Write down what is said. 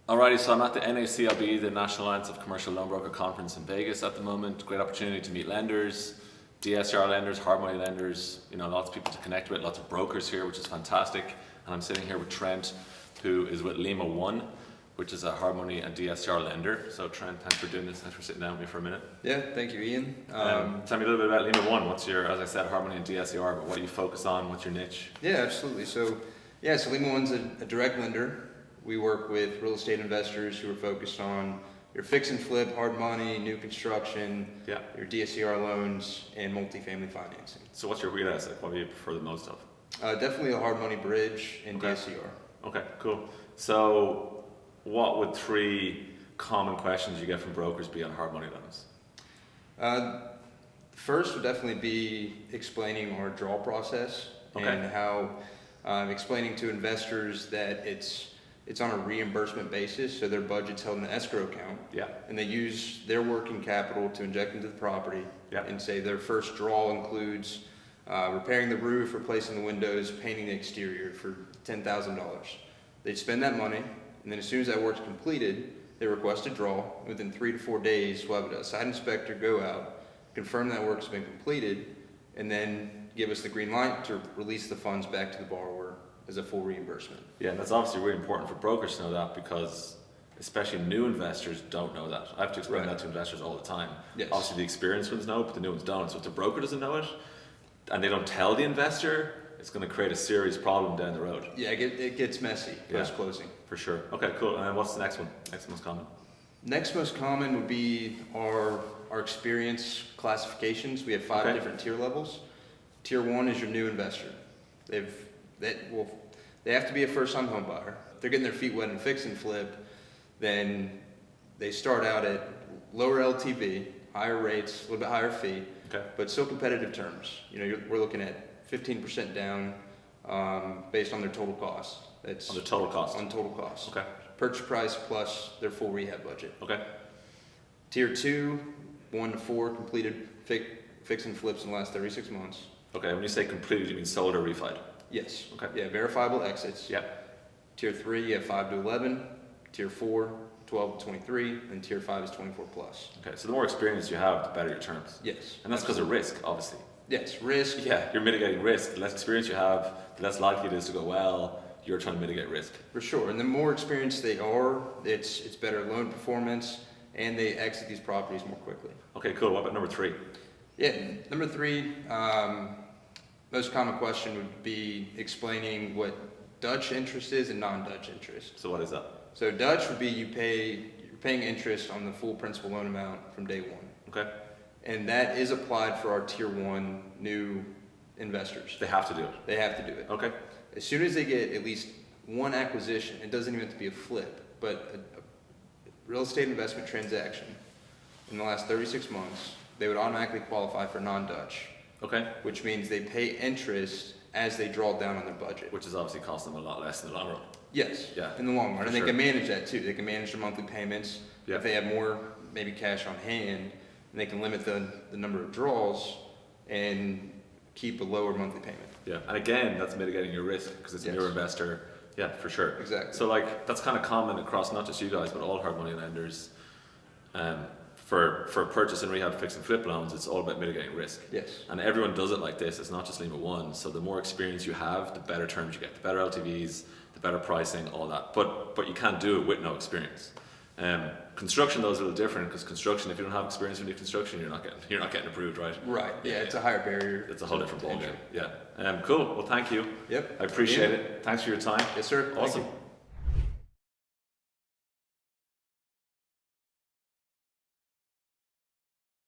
Alrighty, so I'm at the NACLB, the National Alliance of Commercial Loan Broker Conference in Vegas at the moment. Great opportunity to meet lenders, DSCR lenders, hard money lenders, lots of people to connect with, lots of brokers here, which is fantastic. And I'm sitting here with Trent, who is with Lima One, which is a hard money and DSCR lender. So Trent, thanks for doing this. Thanks for sitting down with me for a minute. Yeah, thank you, Ian. Tell me a little bit about Lima One. What's your, as I said, hard money and DSCR, but what do you focus on? What's your niche? Yeah, absolutely. So Lima One's a direct lender. We work with real estate investors who are focused on your fix and flip, hard money, new construction, your DSCR loans, and multifamily financing. So what's your wheelhouse? Like, what do you prefer the most of? Definitely a hard money bridge and DSCR. Okay, cool. So what would 3 common questions you get from brokers be on hard money loans? First would definitely be explaining our draw process and how explaining to investors that it's on a reimbursement basis, so their budget's held in an escrow account. And they use their working capital to inject into the property. And say their first draw includes repairing the roof, replacing the windows, painting the exterior for $10,000. They spend that money, and then as soon as that work's completed, they request a draw. Within 3 to 4 days, we'll have a site inspector go out, confirm that work's been completed, and then give us the green light to release the funds back to the borrower as a full reimbursement. Yeah, and that's obviously really important for brokers to know that, because especially new investors don't know that. I have to explain that to investors all the time. Obviously the experienced ones know, but the new ones don't. So if the broker doesn't know it and they don't tell the investor, it's going to create a serious problem down the road. Yeah, it gets messy post-closing. For sure. Okay, cool. And then what's the next one? Next most common? Next most common would be our experience classifications. We have 5 different tier levels. Tier 1 is your new investor. They have to be a first-time home buyer. If they're getting their feet wet in fix and flip, then they start out at lower LTV, higher rates, a little bit higher fee, but still competitive terms. We're looking at 15% down based on their total cost. That's on the total cost? On total cost. Okay. Purchase price plus their full rehab budget. Okay. Tier 2, 1 to 4 completed fix and flips in the last 36 months. Okay, when you say completed, you mean sold or refied? Yes. Okay. Yeah, verifiable exits. Tier 3, you have 5 to 11. Tier 4, 12 to 23. And Tier 5 is 24 plus. Okay, so the more experience you have, the better your terms. Yes. And that's because of risk, obviously. Yes, risk. Yeah, you're mitigating risk. The less experience you have, the less likely it is to go well. You're trying to mitigate risk. For sure. And the more experienced they are, it's better loan performance, and they exit these properties more quickly. Okay, cool. What about number 3? Yeah, number 3, most common question would be explaining what Dutch interest is and non-Dutch interest. So what is that? So Dutch would be you're paying interest on the full principal loan amount from day 1. Okay. And that is applied for our Tier 1 new investors. They have to do it? They have to do it. Okay. As soon as they get at least one acquisition, it doesn't even have to be a flip, but a real estate investment transaction in the last 36 months, they would automatically qualify for non-Dutch. Okay. Which means they pay interest as they draw down on their budget. Which is obviously costing them a lot less in the long run. Yes, in the long run. And they can manage that too. They can manage their monthly payments. If they have more, maybe cash on hand, and they can limit the number of draws and keep a lower monthly payment. Yeah, and again, that's mitigating your risk because it's a newer investor. Yeah, for sure. Exactly. So that's kind of common across not just you guys, but all hard money lenders. For purchase and rehab fix and flip loans, it's all about mitigating risk. Yes. And everyone does it like this. It's not just Lima One. So the more experience you have, the better terms you get, the better LTVs, the better pricing, all that. But you can't do it with no experience. Construction though is a little different, because construction, if you don't have experience with new construction, you're not getting approved, right? Right. Yeah, it's a higher barrier. It's a whole different ballgame. Yeah. Cool. Well, thank you. Yep. I appreciate it. Thanks for your time. Yes, sir. Awesome.